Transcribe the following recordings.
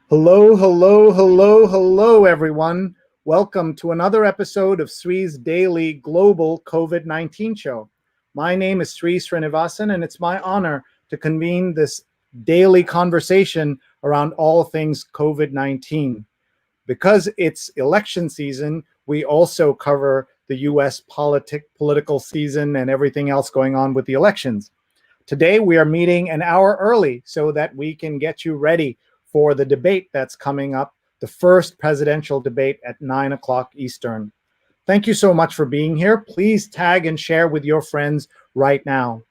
Hello, hello, hello, hello, everyone. Welcome to another episode of Sree's daily global COVID-19 show. My name is Sree Sreenivasan, and it's my honor to convene this daily conversation around all things COVID-19. Because it's election season, we also cover the US political season and everything else going on with the elections. Today, we are meeting an hour early so that we can get you ready for the debate that's coming up, the first presidential debate at 9 o'clock Eastern. Thank you so much for being here. Please tag and share with your friends right now.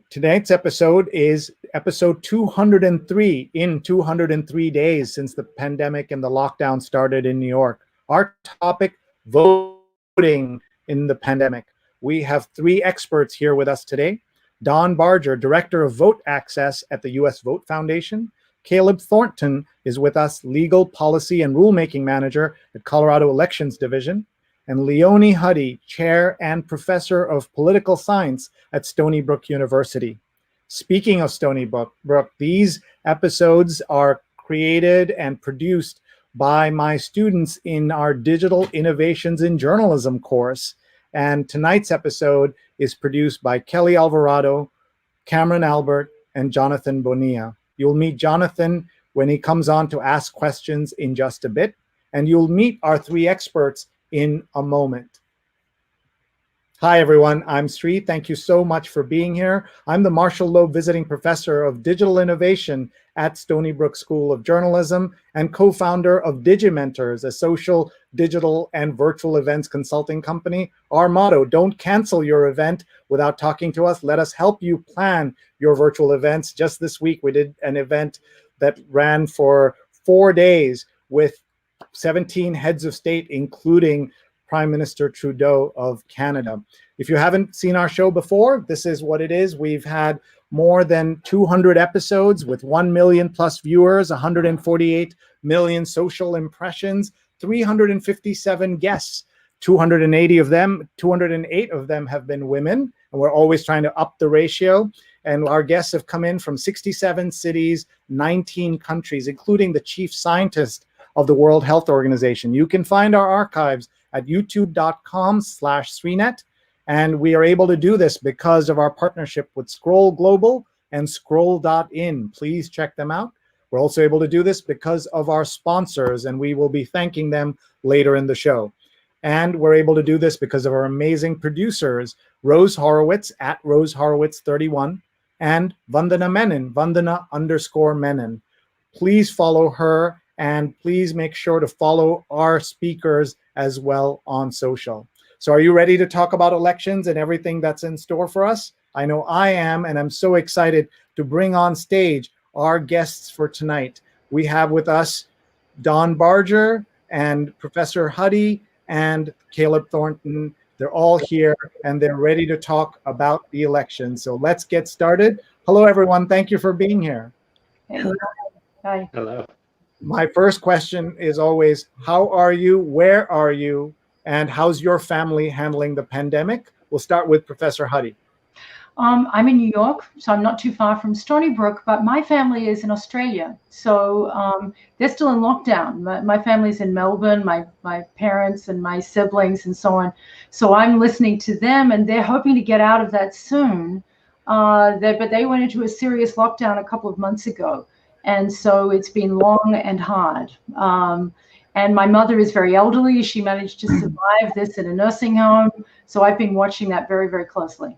Tonight's episode is episode 203 in 203 days since the pandemic and the lockdown started in New York. Our topic, voting in the pandemic. We have three experts here with us today. Dawn Berger, Director of Vote Access at the U.S. Vote Foundation. Caleb Thornton is with us, Legal Policy and Rulemaking Manager at Colorado Elections Division. And Leonie Huddy, Chair and Professor of Political Science at Stony Brook University. Speaking of Stony Brook, these episodes are created and produced by my students in our Digital Innovations in Journalism course. And tonight's episode is produced by Kelly Alvarado, Cameron Albert, and Jonathan Bonilla. You'll meet Jonathan when he comes on to ask questions in just a bit, and you'll meet our three experts in a moment. Hi, everyone. I'm Sree. Thank you so much for being here. I'm the Marshall Loeb Visiting Professor of Digital Innovation at Stony Brook School of Journalism and co-founder of Digimentors, a social, digital, and virtual events consulting company. Our motto, don't cancel your event without talking to us. Let us help you plan your virtual events. Just this week, we did an event that ran for 4 days with 17 heads of state, including Prime Minister Trudeau of Canada. If you haven't seen our show before, this is what it is. We've had more than 200 episodes with 1 million plus viewers, 148 million social impressions, 357 guests. 208 of them have been women, and we're always trying to up the ratio. And our guests have come in from 67 cities, 19 countries, including the chief scientist of the World Health Organization. You can find our archives at youtube.com/Sreenet. And we are able to do this because of our partnership with Scroll Global and Scroll.in. Please check them out. We're also able to do this because of our sponsors, and we will be thanking them later in the show. And we're able to do this because of our amazing producers, Rose Horowitz at Rose Horowitz 31 and Vandana Menon, Vandana_Menon. Please follow her, and please make sure to follow our speakers as well on social. So are you ready to talk about elections and everything that's in store for us? I know I am, and I'm so excited to bring on stage our guests for tonight. We have with us Dawn Berger and Professor Huddy and Caleb Thornton. They're all here, and they're ready to talk about the election. So let's get started. Hello, everyone. Thank you for being here. Hello. Hi. Hello. My first question is always, how are you? Where are you? And how's your family handling the pandemic? We'll start with Professor Huddy. I'm in New York, so I'm not too far from Stony Brook, but my family is in Australia. So they're still in lockdown. My family's in Melbourne, my parents and my siblings and so on. So I'm listening to them, and they're hoping to get out of that soon. But they went into a serious lockdown a couple of months ago. And so it's been long and hard. And my mother is very elderly. She managed to survive this in a nursing home. So I've been watching that very, very closely.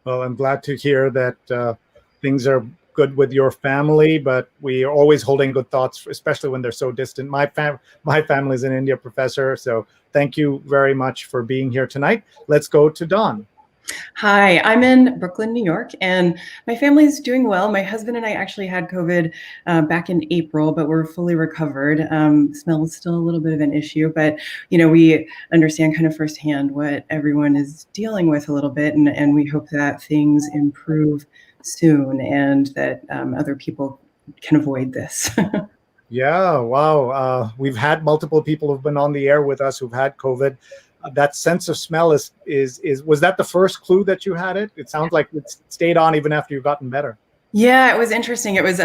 Well, I'm glad to hear that things are good with your family, but we are always holding good thoughts, especially when they're so distant. My family is in India, Professor. So thank you very much for being here tonight. Let's go to Dawn. Hi, I'm in Brooklyn, New York, and my family's doing well. My husband and I actually had COVID back in April, but we're fully recovered. Smell is still a little bit of an issue, but we understand kind of firsthand what everyone is dealing with a little bit, and we hope that things improve soon and that other people can avoid this. Yeah, wow. We've had multiple people who've been on the air with us who've had COVID. that sense of smell is was that the first clue that you had it? It sounds like it stayed on even after you've gotten better. Yeah, it was interesting. It was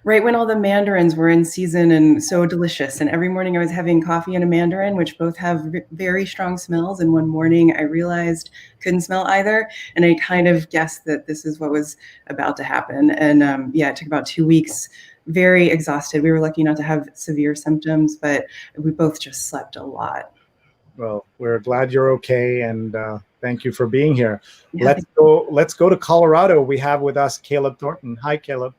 right when all the mandarins were in season and so delicious. And every morning I was having coffee and a mandarin, which both have very strong smells. And one morning I realized couldn't smell either. And I kind of guessed that this is what was about to happen. And yeah, it took about 2 weeks, very exhausted. We were lucky not to have severe symptoms, but we both just slept a lot. Well, we're glad you're okay, and thank you for being here. Yeah. Let's go to Colorado. We have with us Caleb Thornton. Hi, Caleb.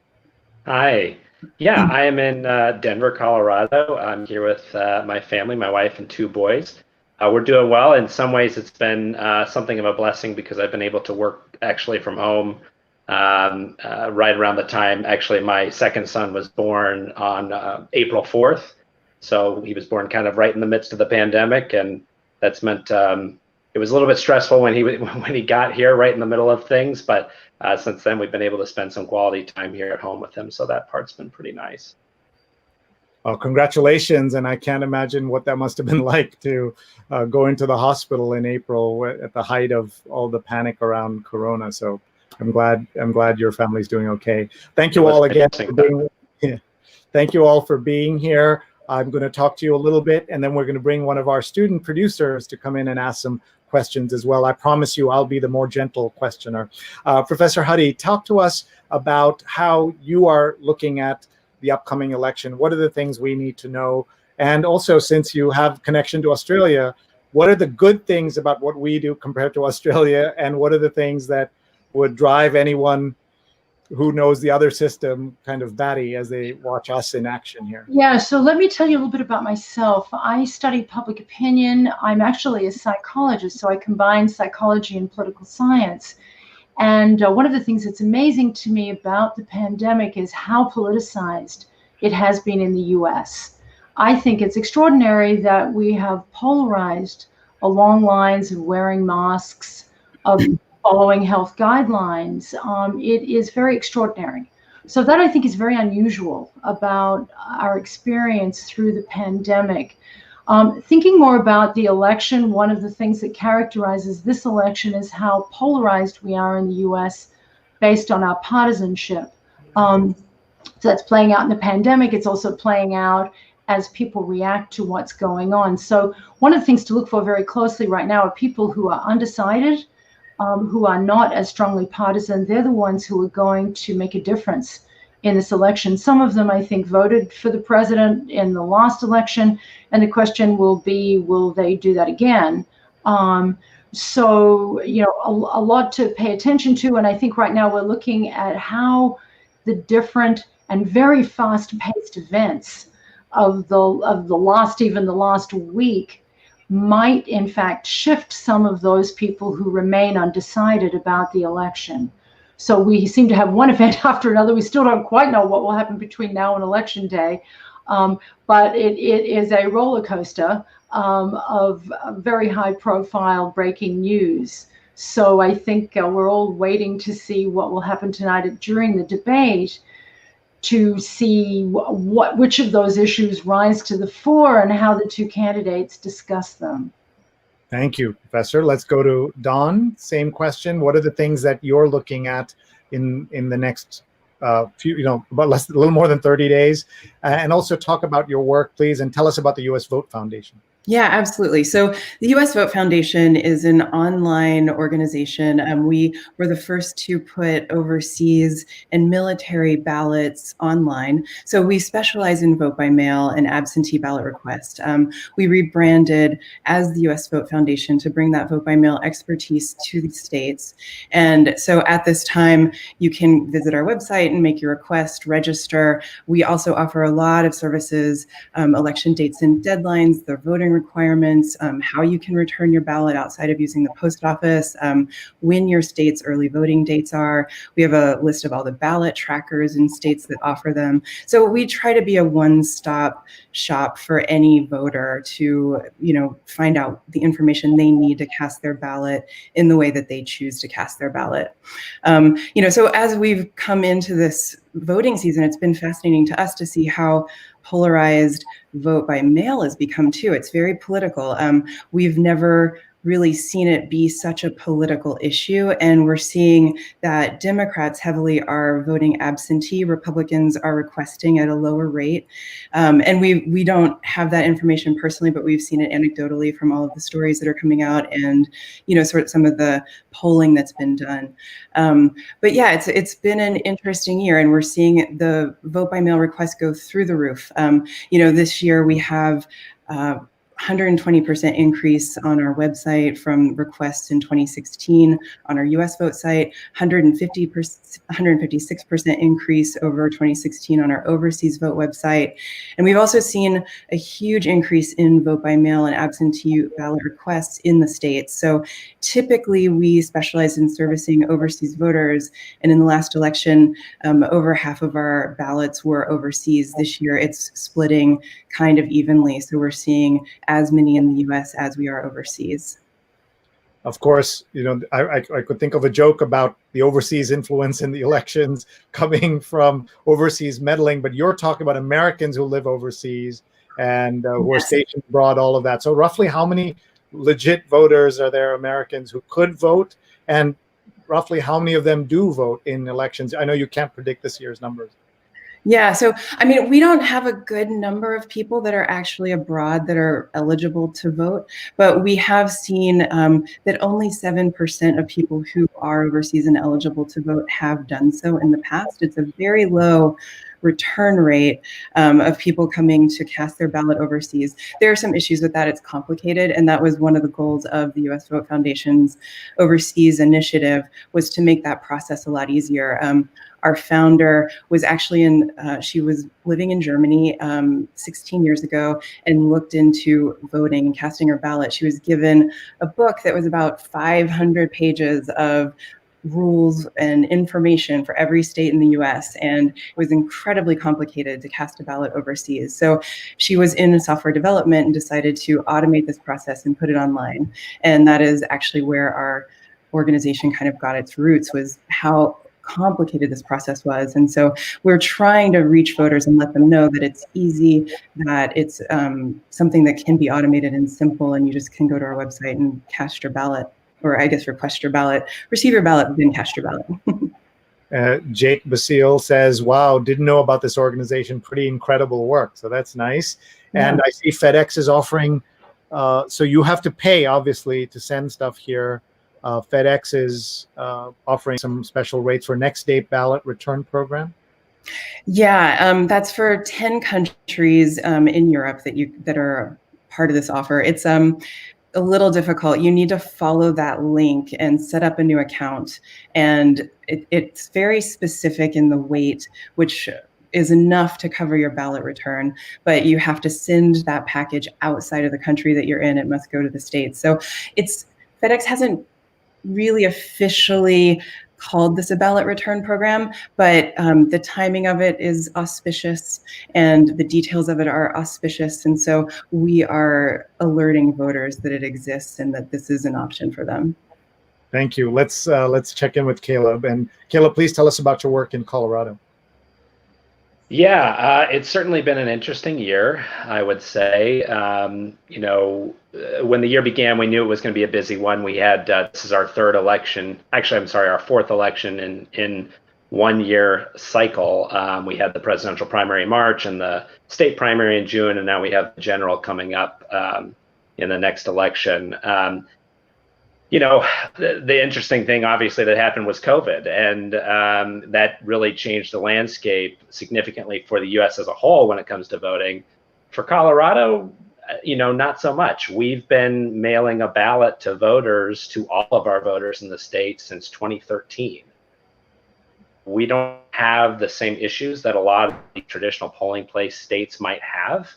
Hi. Yeah, I am in Denver, Colorado. I'm here with my family, my wife and 2 boys. We're doing well. In some ways, it's been something of a blessing because I've been able to work actually from home right around the time. Actually, my second son was born on April 4th. So he was born kind of right in the midst of the pandemic, and that's meant it was a little bit stressful when he got here right in the middle of things. But since then, we've been able to spend some quality time here at home with him. So that part's been pretty nice. Oh, congratulations. And I can't imagine what that must have been like to go into the hospital in April at the height of all the panic around Corona. So I'm glad your family's doing okay. Thank you all again for being here. Thank you all for being here. I'm going to talk to you a little bit, and then we're going to bring one of our student producers to come in and ask some questions as well. I promise you I'll be the more gentle questioner. Professor Huddy, talk to us about how you are looking at the upcoming election. What are the things we need to know? And also, since you have connection to Australia, what are the good things about what we do compared to Australia? And what are the things that would drive anyone who knows the other system kind of batty as they watch us in action here? Yeah, so let me tell you a little bit about myself. I studied public opinion. I'm actually a psychologist, so I combine psychology and political science. And one of the things that's amazing to me about the pandemic is how politicized it has been in the US. I think it's extraordinary that we have polarized along lines of wearing masks, of following health guidelines. It is very extraordinary. So that I think is very unusual about our experience through the pandemic. Thinking more about the election, one of the things that characterizes this election is how polarized we are in the US based on our partisanship. So that's playing out in the pandemic. It's also playing out as people react to what's going on. So one of the things to look for very closely right now are people who are undecided, who are not as strongly partisan. They're the ones who are going to make a difference in this election. Some of them, I think, voted for the president in the last election, and the question will be, will they do that again? So, you know, a lot to pay attention to, and I think right now we're looking at how the different and very fast-paced events of the last week might in fact shift some of those people who remain undecided about the election. So we seem to have one event after another. We still don't quite know what will happen between now and election day, but it is a roller coaster of very high profile breaking news. So I think we're all waiting to see what will happen tonight during the debate, to see which of those issues rise to the fore and how the two candidates discuss them. Thank you, Professor. Let's go to Dawn. Same question. What are the things that you're looking at in the next few, about a little more than 30 days? And also talk about your work, please, and tell us about the US Vote Foundation. Yeah, absolutely. So the US Vote Foundation is an online organization. We were the first to put overseas and military ballots online. So we specialize in vote by mail and absentee ballot request. We rebranded as the US Vote Foundation to bring that vote by mail expertise to the states. And so at this time, you can visit our website and make your request, register. We also offer a lot of services, election dates and deadlines, the voting requirements, how you can return your ballot outside of using the post office, when your state's early voting dates are. We have a list of all the ballot trackers in states that offer them. So we try to be a one-stop shop for any voter to, find out the information they need to cast their ballot in the way that they choose to cast their ballot. So as we've come into this voting season, it's been fascinating to us to see how polarized vote by mail has become too. It's very political. We've never really seen it be such a political issue. And we're seeing that Democrats heavily are voting absentee. Republicans are requesting at a lower rate. And we don't have that information personally, but we've seen it anecdotally from all of the stories that are coming out and, sort of some of the polling that's been done. But yeah, it's been an interesting year, and we're seeing the vote by mail requests go through the roof. This year we have 120% increase on our website from requests in 2016. On our US vote site, 156% increase over 2016 on our overseas vote website. And we've also seen a huge increase in vote by mail and absentee ballot requests in the States. So typically we specialize in servicing overseas voters. And in the last election, over half of our ballots were overseas. This year it's splitting kind of evenly. So we're seeing as many in the US as we are overseas. Of course, I could think of a joke about the overseas influence in the elections coming from overseas meddling, but you're talking about Americans who live overseas and who are stationed abroad, all of that. So roughly how many legit voters are there, Americans who could vote, and roughly how many of them do vote in elections? I know you can't predict this year's numbers. Yeah, so we don't have a good number of people that are actually abroad that are eligible to vote, but we have seen that only 7% of people who are overseas and eligible to vote have done so in the past. It's a very low return rate of people coming to cast their ballot overseas. There are some issues with that. It's complicated, and that was one of the goals of the U.S. Vote Foundation's overseas initiative, was to make that process a lot easier. Our founder was actually she was living in Germany 16 years ago and looked into voting and casting her ballot. She was given a book that was about 500 pages of rules and information for every state in the US, and it was incredibly complicated to cast a ballot overseas. So she was in software development and decided to automate this process and put it online. And that is actually where our organization kind of got its roots, was how complicated this process was. And so we're trying to reach voters and let them know that it's easy, that it's something that can be automated and simple, and you just can go to our website and cast your ballot, or I guess request your ballot, receive your ballot, then cast your ballot. Jake Basile says, wow, didn't know about this organization. Pretty incredible work. So that's nice. Yeah. And I see FedEx is offering, so you have to pay, obviously, to send stuff here. FedEx is offering some special rates for next day ballot return program. Yeah, that's for 10 countries in Europe that are part of this offer. It's a little difficult. You need to follow that link and set up a new account. And it's very specific in the weight, which is enough to cover your ballot return, but you have to send that package outside of the country that you're in. It must go to the States. So FedEx hasn't really officially called this a ballot return program, but the timing of it is auspicious and the details of it are auspicious. And so we are alerting voters that it exists and that this is an option for them. Thank you. Let's check in with Caleb. And Caleb, please tell us about your work in Colorado. Yeah, it's certainly been an interesting year, I would say. When the year began, we knew it was going to be a busy one. We had, this is our third election, actually, I'm sorry, our fourth election in 1 year cycle. We had the presidential primary in March and the state primary in June, and now we have the general coming up in the next election. The interesting thing, obviously, that happened was COVID, and that really changed the landscape significantly for the U.S. as a whole when it comes to voting. For Colorado, not so much. We've been mailing a ballot to voters, to all of our voters in the state, since 2013. We don't have the same issues that a lot of the traditional polling place states might have.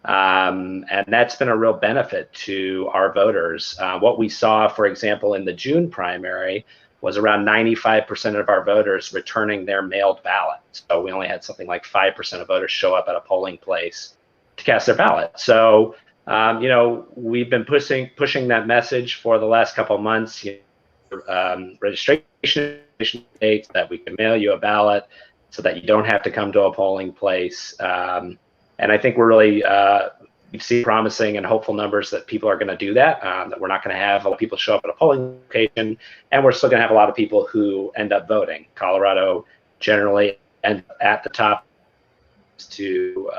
And that's been a real benefit to our voters. What we saw, for example, in the June primary was around 95% of our voters returning their mailed ballot. So we only had something like 5% of voters show up at a polling place to cast their ballot. So, we've been pushing that message for the last couple of months, registration dates, that we can mail you a ballot so that you don't have to come to a polling place. And I think we're really, see promising and hopeful numbers that people are going to do that, that we're not going to have a lot of people show up at a polling location, and we're still going to have a lot of people who end up voting. Colorado generally ends at the top to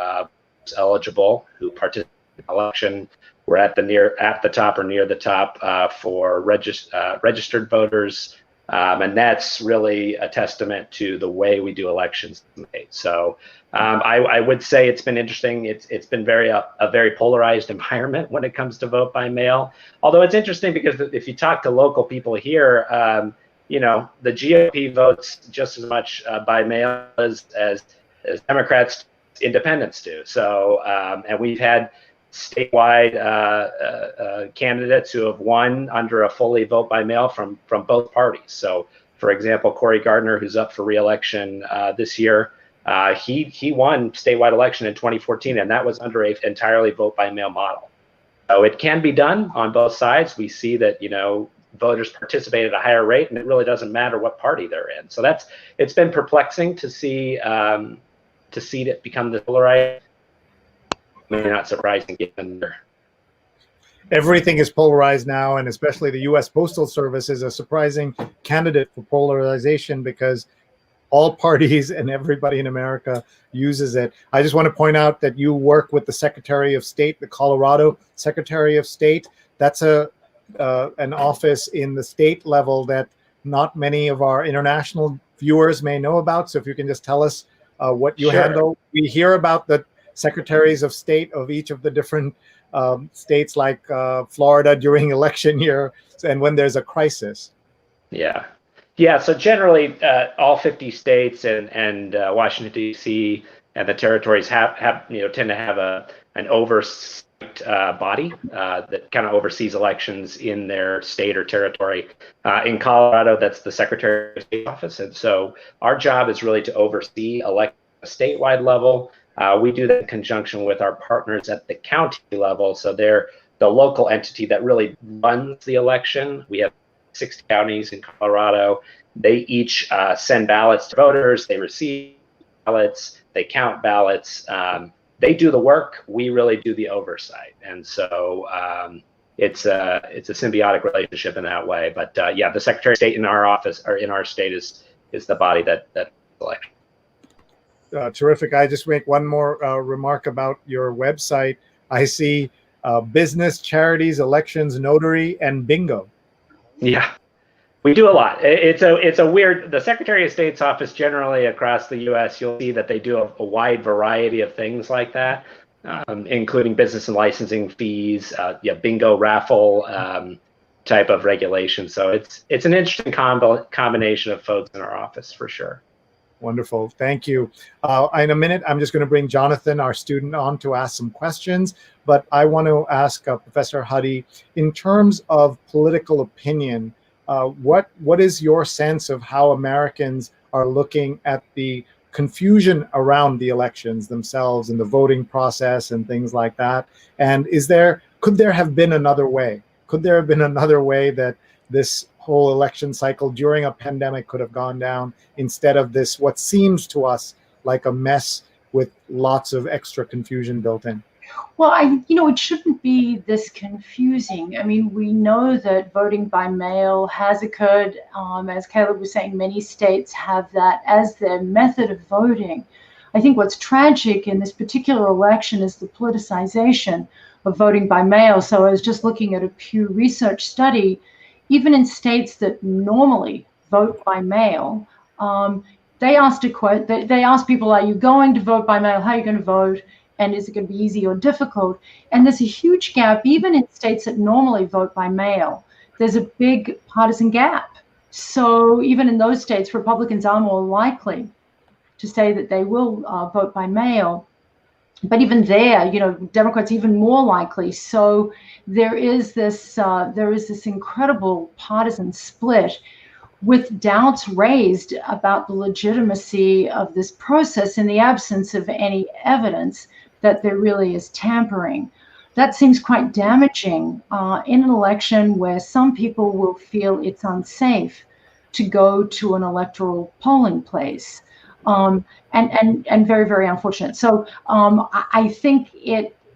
eligible who participate in the election. We're at the top or near the top for registered voters. And that's really a testament to the way we do elections. So I would say it's been interesting. It's been a very polarized environment when it comes to vote by mail. Although it's interesting because if you talk to local people here, the GOP votes just as much by mail as Democrats, independents do. So and we've had statewide candidates who have won under a fully vote by mail from both parties. So, for example, Cory Gardner, who's up for re-election this year, he won statewide election in 2014, and that was under an entirely vote by mail model. So it can be done on both sides. We see that voters participate at a higher rate, and it really doesn't matter what party they're in. So it's been perplexing to see it become the polarized. Maybe not surprising given everything is polarized now, and especially the U.S. Postal Service is a surprising candidate for polarization because all parties and everybody in America uses it. I just want to point out that you work with the Secretary of State, the Colorado Secretary of State. That's an office in the state level that not many of our international viewers may know about. So if you can just tell us what you handle. We hear about the secretaries of state of each of the different states, like Florida during election year and when there's a crisis. Yeah. So generally, all 50 states and Washington D.C. and the territories tend to have an oversight body that kind of oversees elections in their state or territory. In Colorado, that's the Secretary of State office, and so our job is really to oversee elections at a statewide level. We do that in conjunction with our partners at the county level. So they're the local entity that really runs the election. We have 6 counties in Colorado. They each send ballots to voters. They receive ballots. They count ballots. They do the work. We really do the oversight. And so it's a symbiotic relationship in that way. But the Secretary of State in our office or in our state is the body that elects. Terrific. I just make one more remark about your website. I see business, charities, elections, notary, and bingo. Yeah, we do a lot. It's a weird. The Secretary of State's office generally across the U.S. You'll see that they do a wide variety of things like that, including business and licensing fees, bingo, raffle type of regulation. So it's an interesting combination of folks in our office for sure. Wonderful. Thank you. In a minute, I'm just going to bring Jonathan, our student, on to ask some questions. But I want to ask Professor Huddy, in terms of political opinion, what is your sense of how Americans are looking at the confusion around the elections themselves and the voting process and things like that? And could there have been another way? Could there have been another way that this whole election cycle during a pandemic could have gone down instead of this, what seems to us like a mess with lots of extra confusion built in? Well, it shouldn't be this confusing. I mean, we know that voting by mail has occurred. As Caleb was saying, many states have that as their method of voting. I think what's tragic in this particular election is the politicization of voting by mail. So I was just looking at a Pew Research study. Even in states that normally vote by mail, they asked people, are you going to vote by mail? How are you going to vote? And is it going to be easy or difficult? And there's a huge gap, even in states that normally vote by mail. There's a big partisan gap. So even in those states, Republicans are more likely to say that they will vote by mail. But even there, Democrats even more likely. So there is this incredible partisan split, with doubts raised about the legitimacy of this process in the absence of any evidence that there really is tampering. That seems quite damaging in an election where some people will feel it's unsafe to go to an electoral polling place. And very, very unfortunate. So I think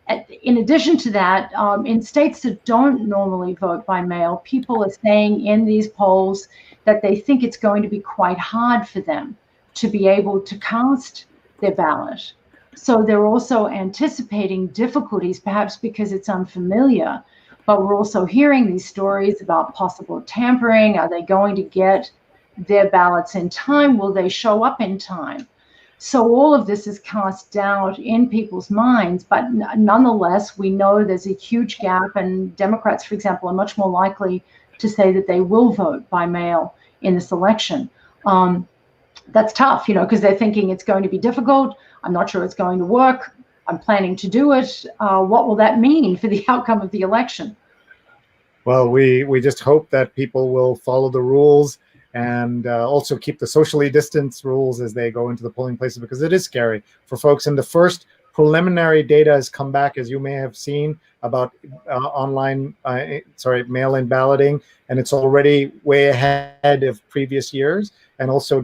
In addition to that, in states that don't normally vote by mail, people are saying in these polls that they think it's going to be quite hard for them to be able to cast their ballot. So they're also anticipating difficulties, perhaps because it's unfamiliar, but we're also hearing these stories about possible tampering. Are they going to get their ballots in time? Will they show up in time? So all of this is cast doubt in people's minds, but nonetheless, we know there's a huge gap, and Democrats, for example, are much more likely to say that they will vote by mail in this election. That's tough, because they're thinking it's going to be difficult. I'm not sure it's going to work. I'm planning to do it. What will that mean for the outcome of the election? Well, we just hope that people will follow the rules and also keep the socially distanced rules as they go into the polling places, because it is scary for folks. And the first preliminary data has come back, as you may have seen, about mail-in balloting, and it's already way ahead of previous years. And also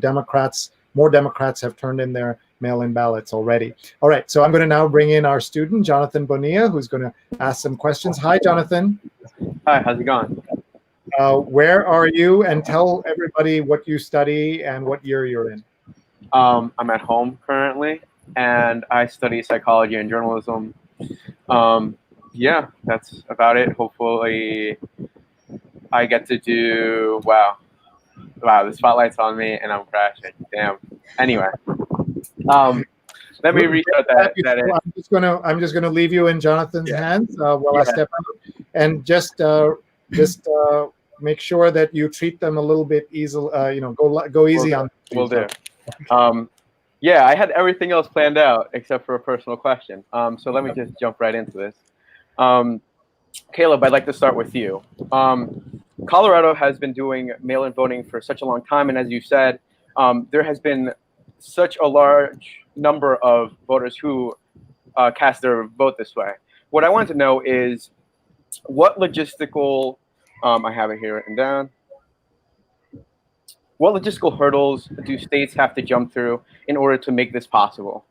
more Democrats have turned in their mail-in ballots already. All right, so I'm going to now bring in our student, Jonathan Bonilla, who's going to ask some questions. Hi, Jonathan. Hi, how's it going? Where are you? And tell everybody what you study and what year you're in. I'm at home currently, and I study psychology and journalism. Yeah, that's about it. Hopefully, I get to do wow. The spotlight's on me, and I'm crashing. Damn. Anyway, let me restart that. I'm just gonna leave you in Jonathan's hands while I step out, and just make sure that you treat them a little bit easy. Go easy on. Will do. Yeah, I had everything else planned out except for a personal question. So let me just jump right into this. Caleb, I'd like to start with you. Colorado has been doing mail-in voting for such a long time, and as you said, there has been such a large number of voters who cast their vote this way. What I want to know is what logistical, I have it here written down. What logistical hurdles do states have to jump through in order to make this possible?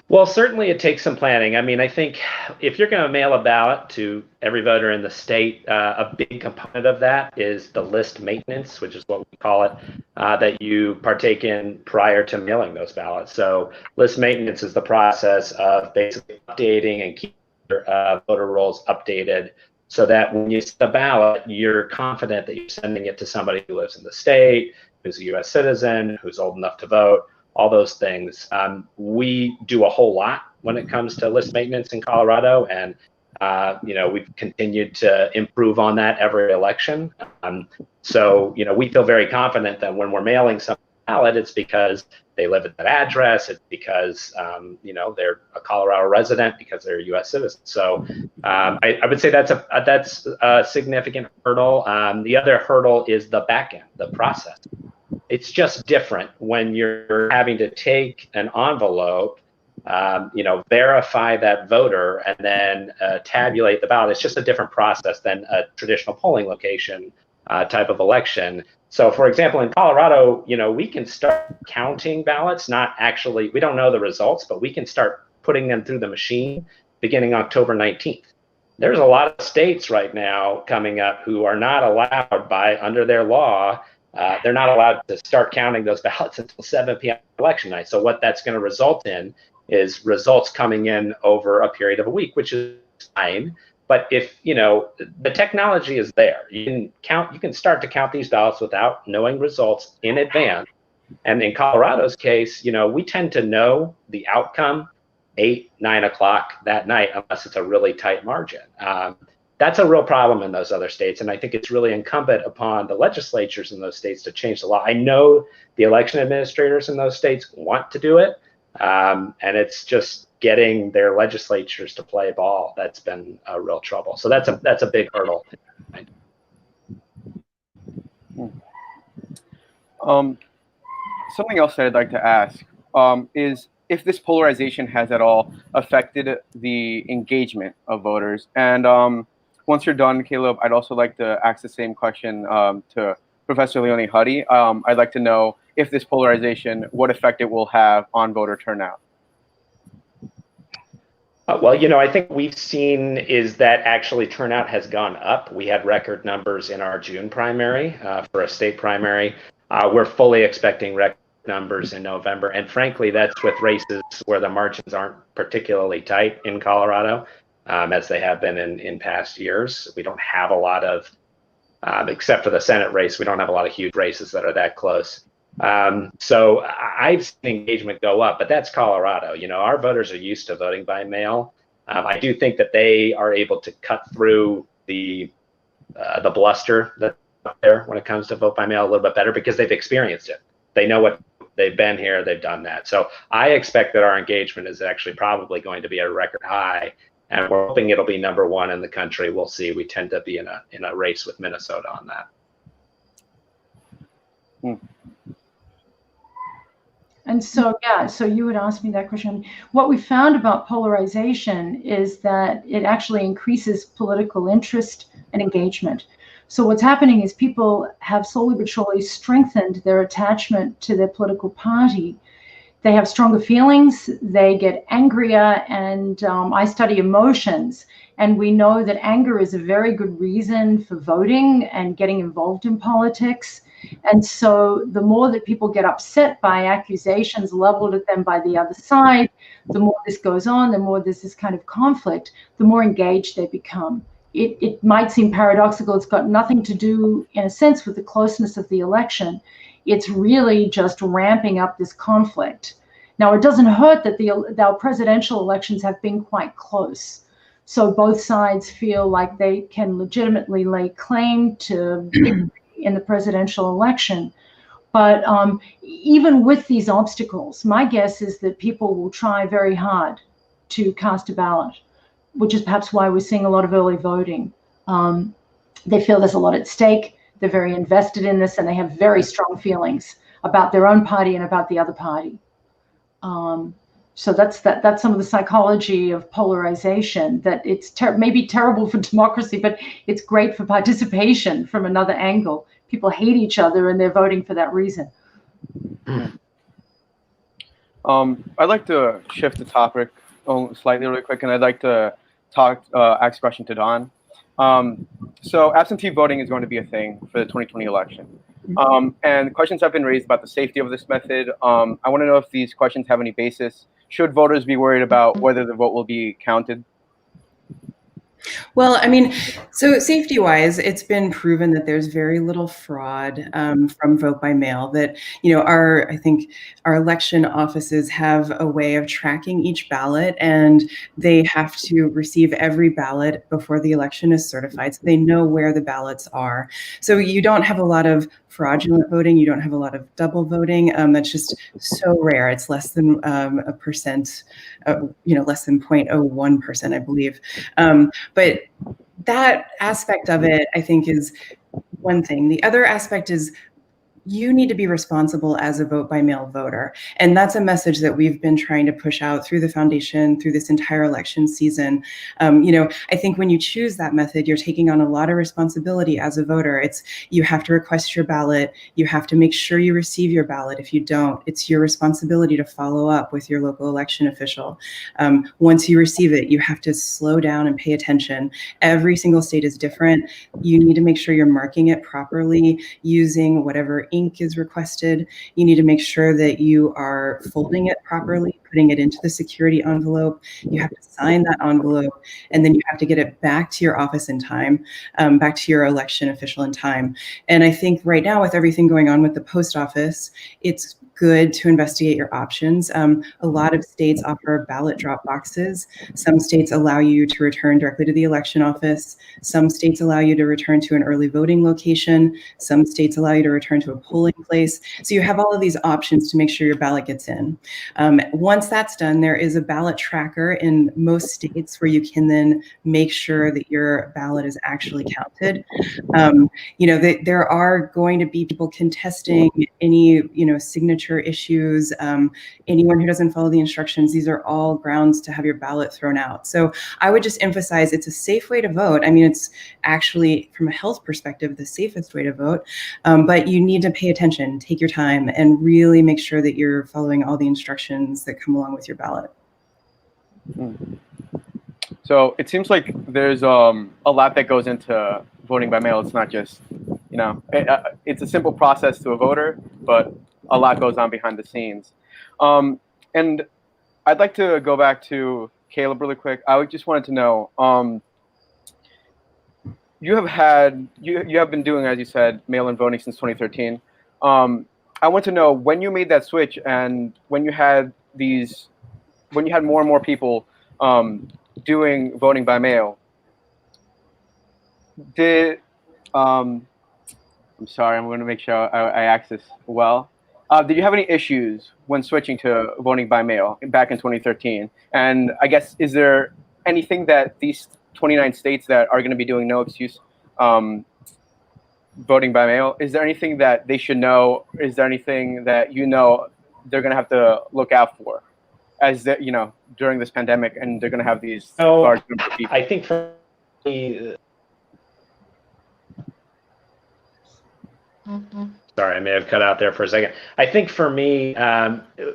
Well, certainly it takes some planning. I mean, I think if you're going to mail a ballot to every voter in the state, a big component of that is the list maintenance, which is what we call it, that you partake in prior to mailing those ballots. So list maintenance is the process of basically updating and keeping your voter rolls updated so that when you send the ballot, you're confident that you're sending it to somebody who lives in the state, who's a U.S. citizen, who's old enough to vote. All those things. We do a whole lot when it comes to list maintenance in Colorado, and we've continued to improve on that every election. So we feel very confident that when we're mailing some ballot, it's because they live at that address. It's because they're a Colorado resident, because they're a U.S. citizen. So I would say that's a significant hurdle. The other hurdle is the back end, the process. It's just different when you're having to take an envelope, verify that voter, and then tabulate the ballot. It's just a different process than a traditional polling location type of election. So, for example, in Colorado, we can start counting ballots. We don't know the results, but we can start putting them through the machine beginning October 19th. There's a lot of states right now coming up who are not allowed under their law. They're not allowed to start counting those ballots until 7 p.m. election night. So what that's going to result in is results coming in over a period of a week, which is fine. But if the technology is there, you can start to count these ballots without knowing results in advance. And in Colorado's case, we tend to know the outcome 8, 9 o'clock that night, unless it's a really tight margin. That's a real problem in those other states, and I think it's really incumbent upon the legislatures in those states to change the law. I know the election administrators in those states want to do it, and it's just getting their legislatures to play ball that's been a real trouble. So that's a big hurdle. Something else that I'd like to ask is if this polarization has at all affected the engagement of voters. And once you're done, Caleb, I'd also like to ask the same question to Professor Leonie Huddy. I'd like to know if this polarization, what effect it will have on voter turnout. Well, I think we've seen is that actually turnout has gone up. We had record numbers in our June primary for a state primary. We're fully expecting record numbers in November. And frankly, that's with races where the margins aren't particularly tight in Colorado, as they have been in past years. We don't have a lot of, except for the Senate race, we don't have a lot of huge races that are that close. So I've seen engagement go up, but that's Colorado. Our voters are used to voting by mail. I do think that they are able to cut through the bluster that's out there when it comes to vote by mail a little bit better because they've experienced it. They know what they've been here, they've done that. So I expect that our engagement is actually probably going to be a record high, and we're hoping it'll be number one in the country. We'll see. We tend to be in a race with Minnesota on that. And so, yeah, so you would ask me that question. What we found about polarization is that it actually increases political interest and engagement. So what's happening is people have slowly but surely strengthened their attachment to their political party. They have stronger feelings, they get angrier, and I study emotions. And we know that anger is a very good reason for voting and getting involved in politics. And so the more that people get upset by accusations leveled at them by the other side, the more this goes on, the more there's this kind of conflict, the more engaged they become. It might seem paradoxical. It's got nothing to do, in a sense, with the closeness of the election. It's really just ramping up this conflict. Now, it doesn't hurt that our presidential elections have been quite close. So both sides feel like they can legitimately lay claim to victory in the presidential election. But even with these obstacles, my guess is that people will try very hard to cast a ballot, which is perhaps why we're seeing a lot of early voting. They feel there's a lot at stake. They're very invested in this, and they have very strong feelings about their own party and about the other party. So that's some of the psychology of polarization, that it's maybe terrible for democracy, but it's great for participation from another angle. People hate each other and they're voting for that reason. I'd like to shift the topic slightly really quick, and I'd like to ask a question to Dawn. So absentee voting is going to be a thing for the 2020 election. And questions have been raised about the safety of this method. I want to know if these questions have any basis. Should voters be worried about whether the vote will be counted? Well, I mean, so safety-wise, it's been proven that there's very little fraud from vote by mail. That, I think our election offices have a way of tracking each ballot, and they have to receive every ballot before the election is certified, so they know where the ballots are. So you don't have a lot of fraudulent voting. You don't have a lot of double voting. That's just so rare. It's less than a percent, less than 0.01%, I believe. But that aspect of it, I think, is one thing. The other aspect is you need to be responsible as a vote by mail voter. And that's a message that we've been trying to push out through the foundation, through this entire election season. I think when you choose that method, you're taking on a lot of responsibility as a voter. You have to request your ballot. You have to make sure you receive your ballot. If you don't, it's your responsibility to follow up with your local election official. Once you receive it, you have to slow down and pay attention. Every single state is different. You need to make sure you're marking it properly using whatever ink is requested. You need to make sure that you are folding it properly, putting it into the security envelope. You have to sign that envelope, and then you have to get it back to your office in time, back to your election official in time. And I think right now, with everything going on with the post office, it's good to investigate your options. A lot of states offer ballot drop boxes. Some states allow you to return directly to the election office. Some states allow you to return to an early voting location. Some states allow you to return to a polling place. So you have all of these options to make sure your ballot gets in. Once that's done, there is a ballot tracker in most states where you can then make sure that your ballot is actually counted. There are going to be people contesting any, signature issues, anyone who doesn't follow the instructions. These are all grounds to have your ballot thrown out. So I would just emphasize it's a safe way to vote. I mean, it's actually, from a health perspective, the safest way to vote, but you need to pay attention, take your time, and really make sure that you're following all the instructions that come along with your ballot. So it seems like there's a lot that goes into voting by mail. It's not just, it's a simple process to a voter, but a lot goes on behind the scenes. And I'd like to go back to Caleb really quick. I just wanted to know, you have been doing, as you said, mail-in voting since 2013. I want to know when you made that switch and when you had more and more people doing voting by mail. I'm sorry, I'm going to make sure I ask this well. Did you have any issues when switching to voting by mail back in 2013? And I guess, is there anything that these 29 states that are going to be doing no excuse voting by mail, is there anything that they should know? Is there anything that they're going to have to look out for as during this pandemic, and they're going to have these large number of people? I think for me, sorry, I may have cut out there for a second. I think for me,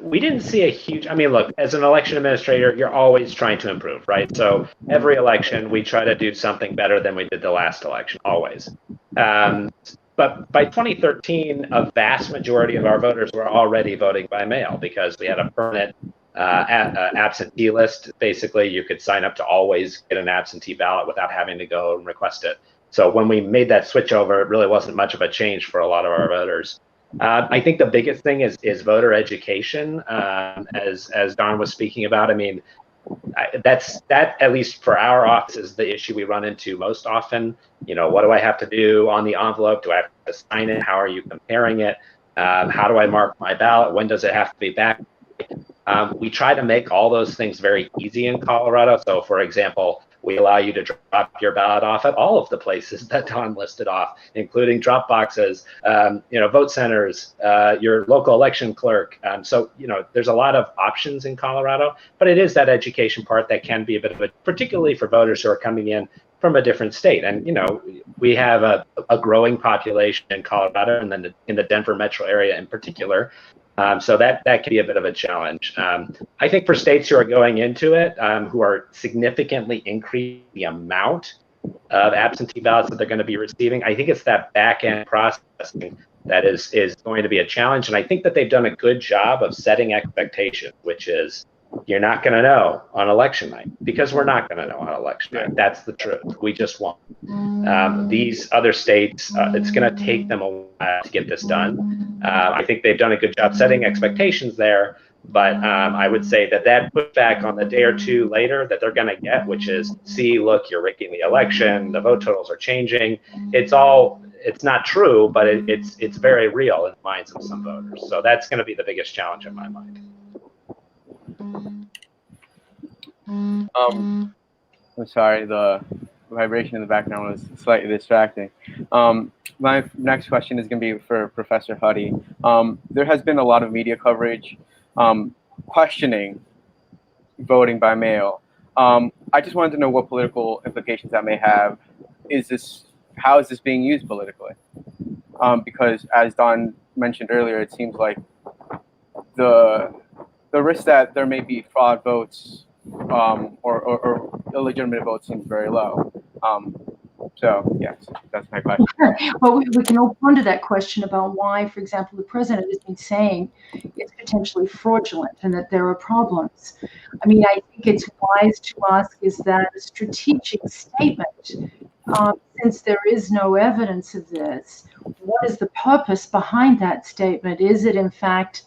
we didn't see a huge, look, as an election administrator, you're always trying to improve, right? So every election, we try to do something better than we did the last election, always. But by 2013, a vast majority of our voters were already voting by mail because we had a permanent absentee list. Basically, you could sign up to always get an absentee ballot without having to go and request it. So when we made that switch over, it really wasn't much of a change for a lot of our voters. I think the biggest thing is voter education, as Dawn was speaking about. That at least for our office is the issue we run into most often. What do I have to do on the envelope? Do I have to sign it? How are you comparing it? How do I mark my ballot? When does it have to be back? We try to make all those things very easy in Colorado. So, for example, we allow you to drop your ballot off at all of the places that Dawn listed off, including drop boxes, vote centers, your local election clerk. So there's a lot of options in Colorado, but it is that education part that can be a bit of particularly for voters who are coming in from a different state. And, we have a growing population in Colorado and then in the Denver metro area in particular. So that can be a bit of a challenge. I think for states who are going into it, who are significantly increasing the amount of absentee ballots that they're going to be receiving, I think it's that back end processing that is going to be a challenge. And I think that they've done a good job of setting expectations, which is you're not going to know on election night, because we're not going to know on election night. That's the truth. We just won't. These other states, it's going to take them a while to get this done. I think they've done a good job setting expectations there, but I would say that pushback on the day or two later that they're going to get, which is, see, look, you're rigging the election, the vote totals are changing. It's not true, but it's very real in the minds of some voters. So that's going to be the biggest challenge in my mind. I'm sorry, the vibration in the background was slightly distracting. My next question is going to be for Professor Huddy. There has been a lot of media coverage questioning voting by mail. I just wanted to know what political implications that may have. How is this being used politically? Because as Dawn mentioned earlier, it seems like the risk that there may be fraud votes or illegitimate votes seems very low. So yes, that's my question. Well, we can all ponder that question about why, for example, the president has been saying it's potentially fraudulent and that there are problems. I think it's wise to ask, is that a strategic statement? Since there is no evidence of this, what is the purpose behind that statement? Is it, in fact,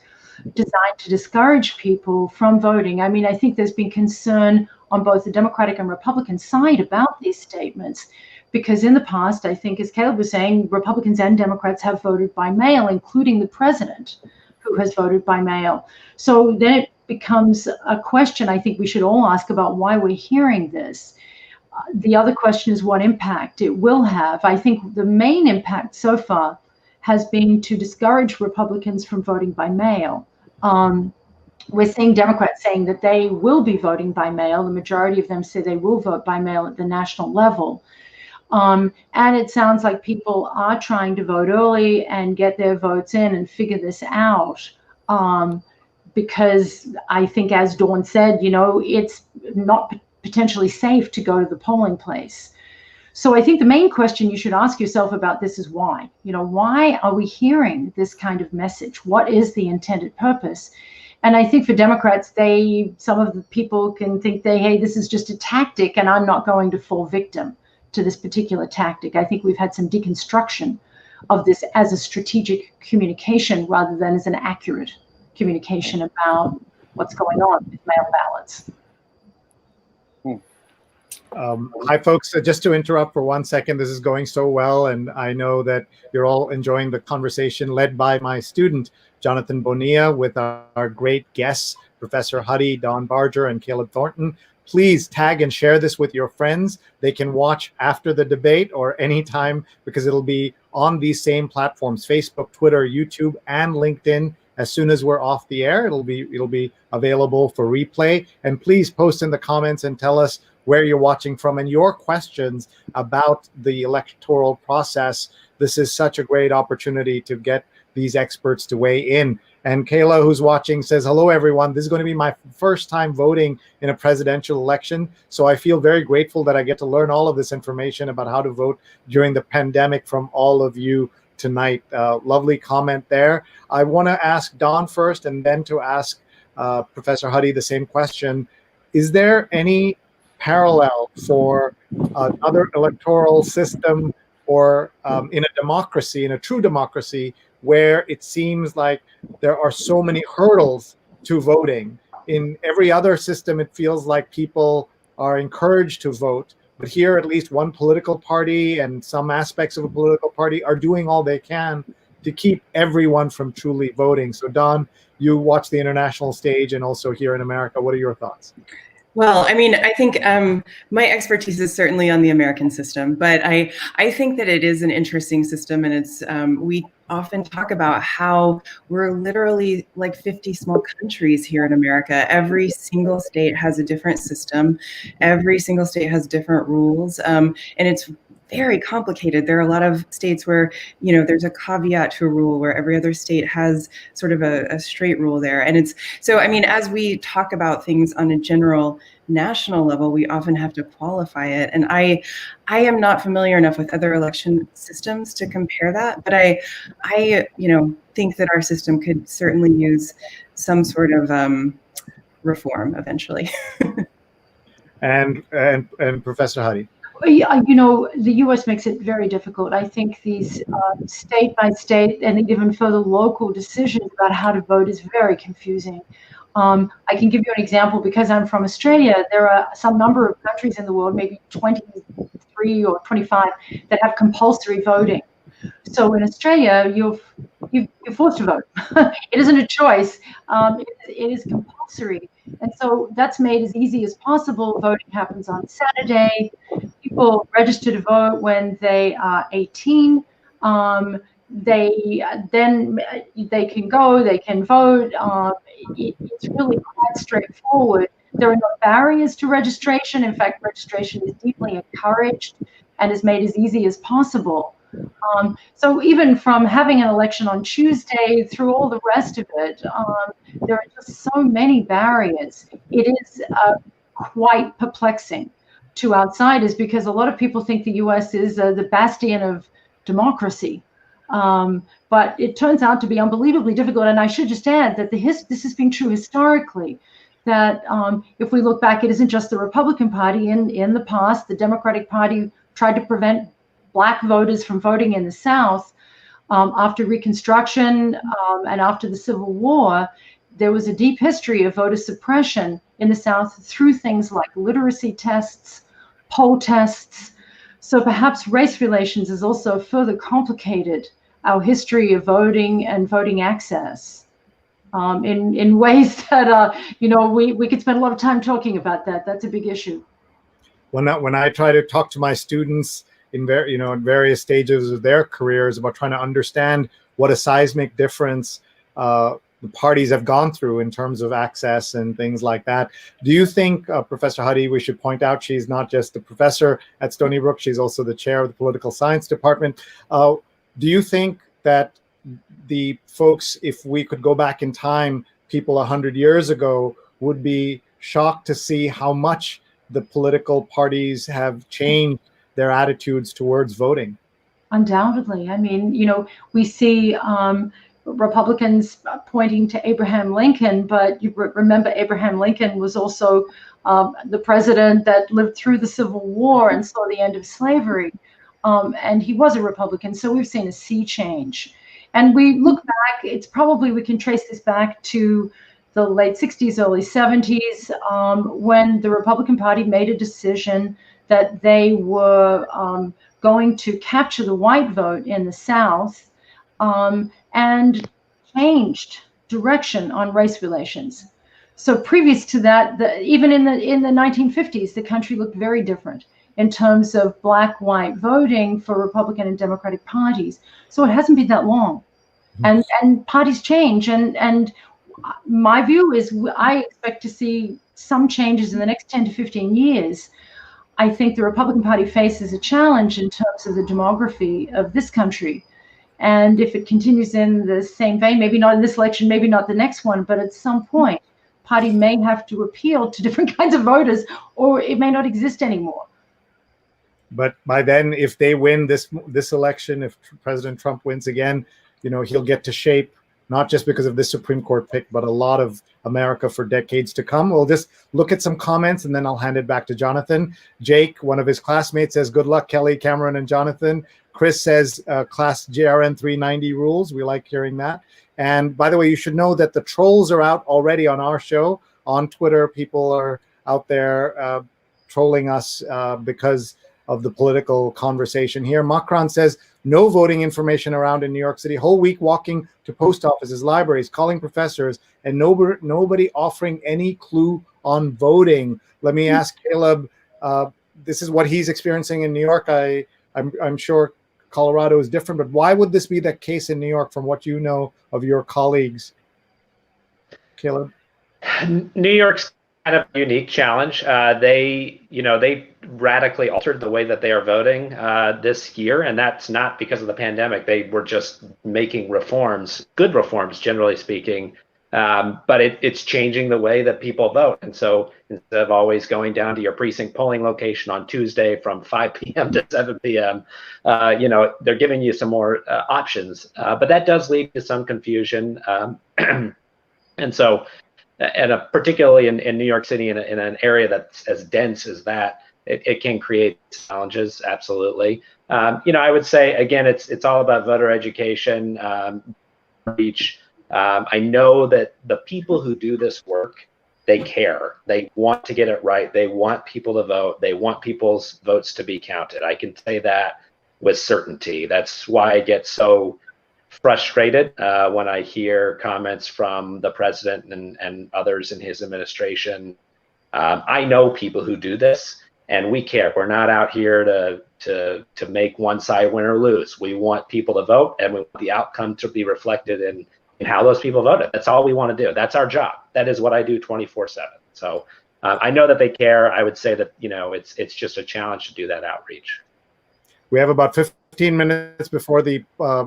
designed to discourage people from voting? I think there's been concern on both the Democratic and Republican side about these statements, because in the past, I think, as Caleb was saying, Republicans and Democrats have voted by mail, including the president, who has voted by mail. So then it becomes a question I think we should all ask about why we're hearing this. The other question is what impact it will have. I think the main impact so far has been to discourage Republicans from voting by mail. We're seeing Democrats saying that they will be voting by mail. The majority of them say they will vote by mail at the national level. And it sounds like people are trying to vote early and get their votes in and figure this out. because I think, as Dawn said, it's not potentially safe to go to the polling place. So I think the main question you should ask yourself about this is why. Why are we hearing this kind of message? What is the intended purpose? And I think for Democrats, some of the people can think hey, this is just a tactic and I'm not going to fall victim to this particular tactic. I think we've had some deconstruction of this as a strategic communication rather than as an accurate communication about what's going on with mail ballots. Hi, folks. Just to interrupt for 1 second, this is going so well, and I know that you're all enjoying the conversation led by my student, Jonathan Bonilla, with our great guests, Professor Huddy, Dawn Berger, and Caleb Thornton. Please tag and share this with your friends. They can watch after the debate or anytime, because it'll be on these same platforms, Facebook, Twitter, YouTube, and LinkedIn. As soon as we're off the air, it'll be available for replay. And please post in the comments and tell us where you're watching from and your questions about the electoral process. This is such a great opportunity to get these experts to weigh in. And Kayla, who's watching, says, hello, everyone. This is going to be my first time voting in a presidential election. So I feel very grateful that I get to learn all of this information about how to vote during the pandemic from all of you tonight. Lovely comment there. I want to ask Dawn first and then to ask Professor Huddy the same question. Is there any parallel for another electoral system or in a democracy, in a true democracy, where it seems like there are so many hurdles to voting? In every other system, it feels like people are encouraged to vote. But here, at least one political party and some aspects of a political party are doing all they can to keep everyone from truly voting. So Dawn, you watch the international stage and also here in America. What are your thoughts? Well, I mean, I think my expertise is certainly on the American system, but I think that it is an interesting system, and it's we often talk about how we're literally like 50 small countries here in America. Every single state has a different system. Every single state has different rules, and it's very complicated. There are a lot of states where, there's a caveat to a rule where every other state has sort of a straight rule there. And it's, so, I mean, as we talk about things on a general national level, we often have to qualify it. And I am not familiar enough with other election systems to compare that, but I think that our system could certainly use some sort of reform eventually. and Professor Huddy. The U.S. makes it very difficult. I think these state by state and even further local decisions about how to vote is very confusing. I can give you an example because I'm from Australia. There are some number of countries in the world, maybe 23 or 25, that have compulsory voting. So in Australia, you're forced to vote. It isn't a choice. It is compulsory. And so that's made as easy as possible. Voting happens on Saturday. People register to vote when they are 18. They can go, they can vote. It's really quite straightforward. There are no barriers to registration. In fact, registration is deeply encouraged and is made as easy as possible. So even from having an election on Tuesday through all the rest of it, there are just so many barriers. It is quite perplexing to outsiders because a lot of people think the U.S. is the bastion of democracy. But it turns out to be unbelievably difficult. And I should just add that this has been true historically, that if we look back, it isn't just the Republican Party. In the past, the Democratic Party tried to prevent Black voters from voting in the South. After Reconstruction and after the Civil War, there was a deep history of voter suppression in the South through things like literacy tests, poll tests. So perhaps race relations has also further complicated our history of voting and voting access in ways that, we could spend a lot of time talking about that. That's a big issue. When I try to talk to my students in various stages of their careers about trying to understand what a seismic difference the parties have gone through in terms of access and things like that. Do you think, Professor Huddy, we should point out she's not just a professor at Stony Brook, she's also the chair of the political science department. Do you think that the folks, if we could go back in time people 100 years ago would be shocked to see how much the political parties have changed their attitudes towards voting. Undoubtedly. I mean, we see Republicans pointing to Abraham Lincoln, but you remember Abraham Lincoln was also the president that lived through the Civil War and saw the end of slavery. And he was a Republican. So we've seen a sea change. And we look back, we can trace this back to the late 60s, early 70s, when the Republican Party made a decision that they were going to capture the white vote in the South, and changed direction on race relations. So previous to that, even in the 1950s, the country looked very different in terms of black-white voting for Republican and Democratic parties. So it hasn't been that long, and parties change. And my view is I expect to see some changes in the next 10 to 15 years. I think the Republican Party faces a challenge in terms of the demography of this country. And if it continues in the same vein, maybe not in this election, maybe not the next one, but at some point, party may have to appeal to different kinds of voters, or it may not exist anymore. But by then, if they win this election, if President Trump wins again, he'll get to shape, not just because of this Supreme Court pick, but a lot of America for decades to come. We'll just look at some comments and then I'll hand it back to Jonathan. Jake, one of his classmates, says, good luck, Kelly, Cameron, and Jonathan. Chris says, class JRN 390 rules. We like hearing that. And by the way, you should know that the trolls are out already on our show. On Twitter, people are out there trolling us because of the political conversation here. Macron says, no voting information around in New York City. Whole week walking to post offices, libraries, calling professors, and nobody offering any clue on voting. Let me ask Caleb, this is what he's experiencing in New York. I'm sure Colorado is different, but why would this be the case in New York from what you know of your colleagues? Caleb? New York's kind of a unique challenge. They radically altered the way that they are voting this year, and that's not because of the pandemic. They were just making reforms, good reforms, generally speaking, but it's changing the way that people vote. And so instead of always going down to your precinct polling location on Tuesday from 5 p.m. to 7 p.m., they're giving you some more options. But that does lead to some confusion. And so, particularly in New York City, in an area that's as dense as that, it can create challenges, absolutely. I would say, again, it's all about voter education, reach. I know that the people who do this work, they care. They want to get it right. They want people to vote. They want people's votes to be counted. I can say that with certainty. That's why I get so frustrated when I hear comments from the president and others in his administration. I know people who do this, and we care. We're not out here to make one side win or lose. We want people to vote, and we want the outcome to be reflected in how those people voted. That's all we want to do. That's our job. That is what I do 24/7. So I know that they care. I would say that it's just a challenge to do that outreach. We have about 15 minutes before the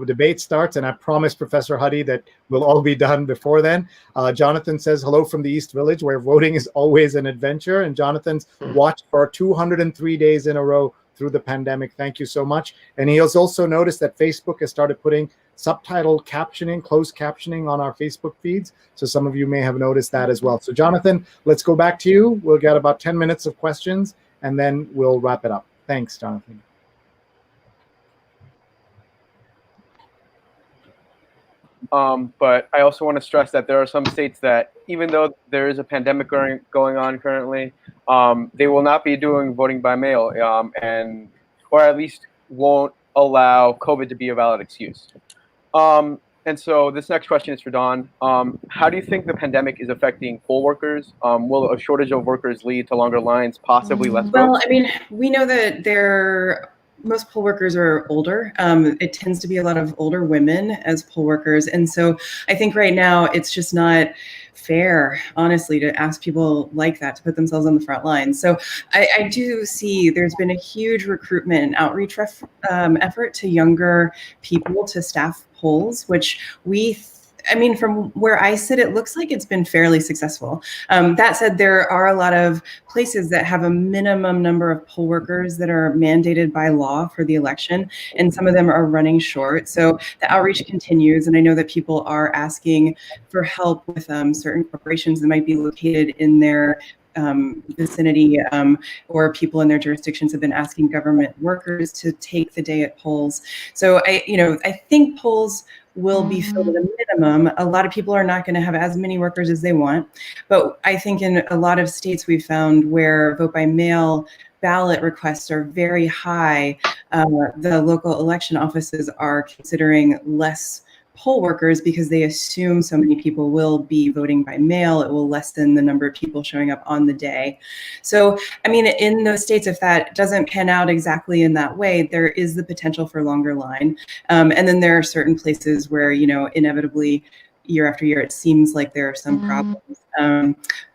debate starts, and I promised Professor Huddy that we'll all be done before then. Jonathan says, hello from the East Village, where voting is always an adventure. And Jonathan's watched for 203 days in a row through the pandemic. Thank you so much. And he has also noticed that Facebook has started putting subtitled captioning, closed captioning on our Facebook feeds. So some of you may have noticed that as well. So Jonathan, let's go back to you. We'll get about 10 minutes of questions, and then we'll wrap it up. Thanks, Jonathan. But I also want to stress that there are some states that, even though there is a pandemic going on currently, they will not be doing voting by mail, or at least won't allow COVID to be a valid excuse. And so this next question is for Dawn. How do you think the pandemic is affecting poll workers? Will a shortage of workers lead to longer lines, possibly less votes? Well, I mean, we know that most poll workers are older. It tends to be a lot of older women as poll workers. And so I think right now it's just not fair, honestly, to ask people like that to put themselves on the front line. So I do see there's been a huge recruitment and outreach effort to younger people to staff polls, which we I mean, from where I sit, it looks like it's been fairly successful. That said, there are a lot of places that have a minimum number of poll workers that are mandated by law for the election, and some of them are running short. So the outreach continues, and I know that people are asking for help with certain corporations that might be located in their vicinity, or people in their jurisdictions have been asking government workers to take the day at polls. So I think polls will be filled at a minimum. A lot of people are not going to have as many workers as they want, but I think in a lot of states we've found where vote by mail ballot requests are very high, the local election offices are considering less poll workers because they assume so many people will be voting by mail. It will lessen the number of people showing up on the day. So, I mean, in those states, if that doesn't pan out exactly in that way, there is the potential for longer line. And then there are certain places where, inevitably, year after year, it seems like there are some problems.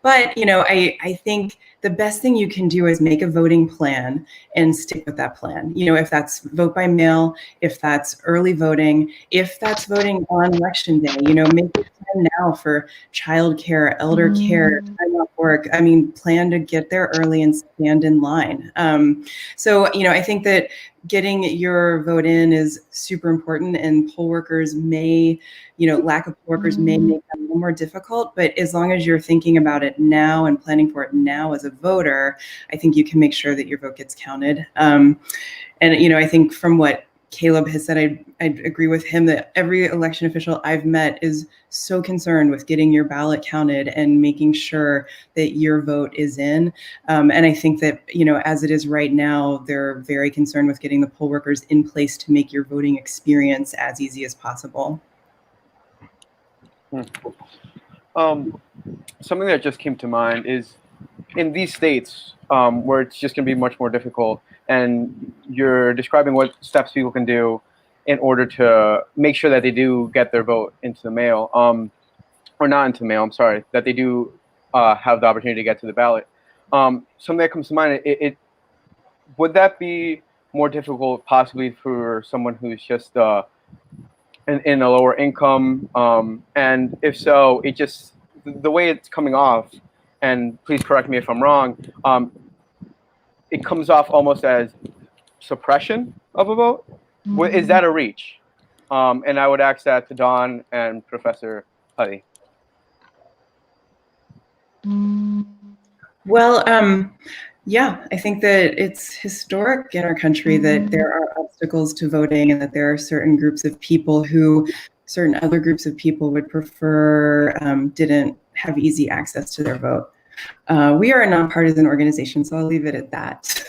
But, I think the best thing you can do is make a voting plan and stick with that plan. If that's vote by mail, if that's early voting, if that's voting on election day, make a plan now for childcare, elder care, time off work. I mean, plan to get there early and stand in line. So, I think that getting your vote in is super important, and poll workers may, lack of poll workers may make that a little more difficult, but as long as you're thinking about it now and planning for it now as a voter, I think you can make sure that your vote gets counted. And, I think from what Caleb has said, I agree with him that every election official I've met is so concerned with getting your ballot counted and making sure that your vote is in. And I think that, as it is right now, they're very concerned with getting the poll workers in place to make your voting experience as easy as possible. Something that just came to mind is in these states where it's just going to be much more difficult, and you're describing what steps people can do in order to make sure that they do get their vote into the mail, or not into the mail, I'm sorry, that they do have the opportunity to get to the ballot. Something that comes to mind, would that be more difficult possibly for someone who's just in a lower income? And if so, the way it's coming off, and please correct me if I'm wrong, it comes off almost as suppression of a vote. Is that a reach? And I would ask that to Dawn and Professor Huddy. Well, yeah, I think that it's historic in our country that there are obstacles to voting, and that there are certain groups of people who certain other groups of people would prefer didn't have easy access to their vote. We are a nonpartisan organization, so I'll leave it at that.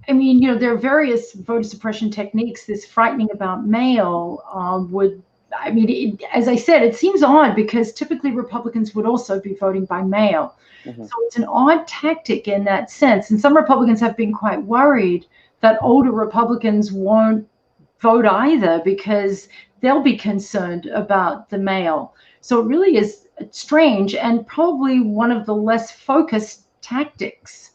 I mean, there are various voter suppression techniques. This frightening about mail as I said, it seems odd because typically Republicans would also be voting by mail. So it's an odd tactic in that sense. And some Republicans have been quite worried that older Republicans won't vote either because they'll be concerned about the mail. So it really is strange and probably one of the less focused tactics.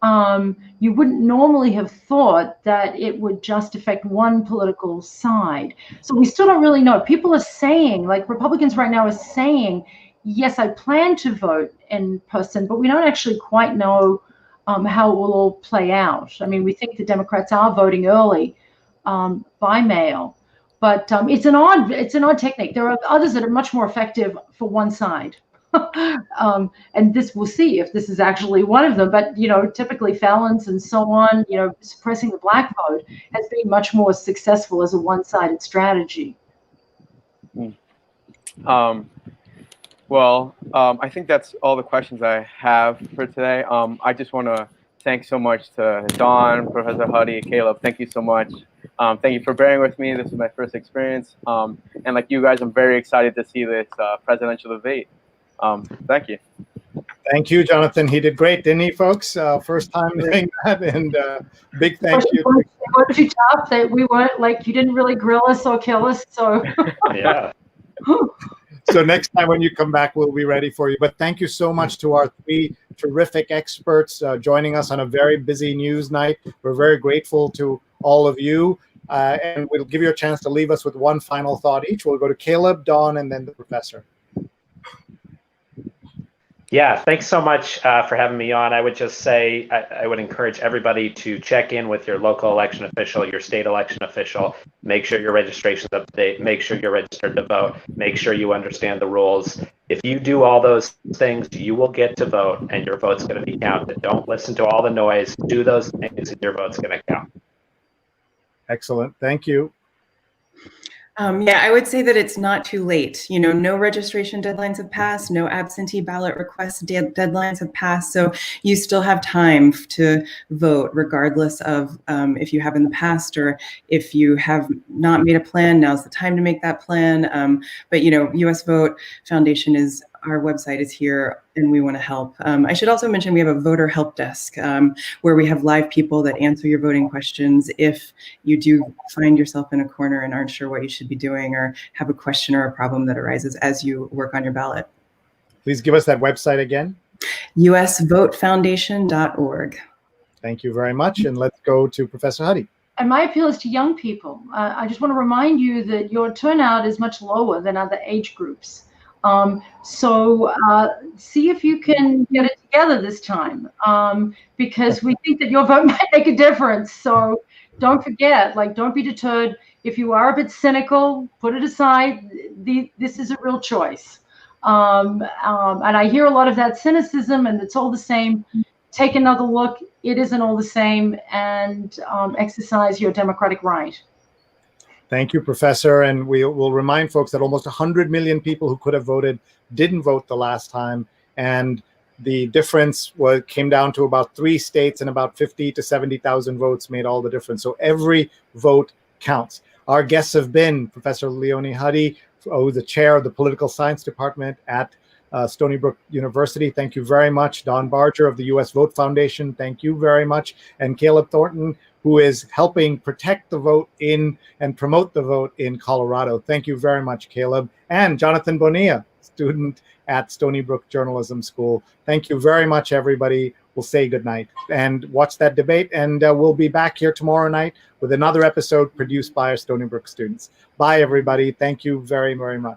You wouldn't normally have thought that it would just affect one political side. So we still don't really know. People are saying, like Republicans right now are saying, yes, I plan to vote in person, but we don't actually quite know how it will all play out. I mean, we think the Democrats are voting early by mail, but it's an odd technique. There are others that are much more effective for one side. And this, we'll see if this is actually one of them. But, typically felons and so on, suppressing the black vote has been much more successful as a one-sided strategy. Well, I think that's all the questions I have for today. I just want to thank so much to Dawn, Professor Huddy, Caleb. Thank you so much. Thank you for bearing with me. This is my first experience. And like you guys, I'm very excited to see this presidential debate. Thank you. Thank you, Jonathan. He did great, didn't he, folks? First time doing that, and big thank you. Weren't you tough that we weren't you didn't really grill us or kill us? So yeah. So next time when you come back, we'll be ready for you. But thank you so much to our three terrific experts joining us on a very busy news night. We're very grateful to all of you. And we'll give you a chance to leave us with one final thought each. We'll go to Caleb, Dawn, and then the professor. Yeah, thanks so much for having me on. I would just say I would encourage everybody to check in with your local election official, your state election official. Make sure your registration is up to date. Make sure you're registered to vote. Make sure you understand the rules. If you do all those things, you will get to vote, and your vote's going to be counted. Don't listen to all the noise. Do those things, and your vote's going to count. Excellent. Thank you. Yeah, I would say that it's not too late. You know, no registration deadlines have passed, no absentee ballot request deadlines have passed. So you still have time to vote, regardless of if you have in the past or if you have not made a plan. Now's the time to make that plan. But, you know, US Vote Foundation is, our website is here, and we want to help. I should also mention we have a voter help desk where we have live people that answer your voting questions if you do find yourself in a corner and aren't sure what you should be doing or have a question or a problem that arises as you work on your ballot. Please give us that website again. usvotefoundation.org. Thank you very much. And let's go to Professor Huddy. And my appeal is to young people. I just want to remind you that your turnout is much lower than other age groups. So see if you can get it together this time, because we think that your vote might make a difference. So don't forget, like, don't be deterred. If you are a bit cynical, put it aside. This is a real choice. And I hear a lot of that cynicism, and it's all the same. Take another look. It isn't all the same, and exercise your democratic right. Thank you, Professor. And we will remind folks that almost 100 million people who could have voted didn't vote the last time. And the difference came down to about 3 states, and about 50 to 70,000 votes made all the difference. So every vote counts. Our guests have been Professor Leonie Huddy, the chair of the Political Science Department at Stony Brook University. Thank you very much. Dawn Berger of the US Vote Foundation. Thank you very much. And Caleb Thornton, who is helping protect the vote in and promote the vote in Colorado. Thank you very much, Caleb. And Jonathan Bonilla, student at Stony Brook Journalism School. Thank you very much, everybody. We'll say goodnight and watch that debate. And we'll be back here tomorrow night with another episode produced by our Stony Brook students. Bye, everybody. Thank you very, very much.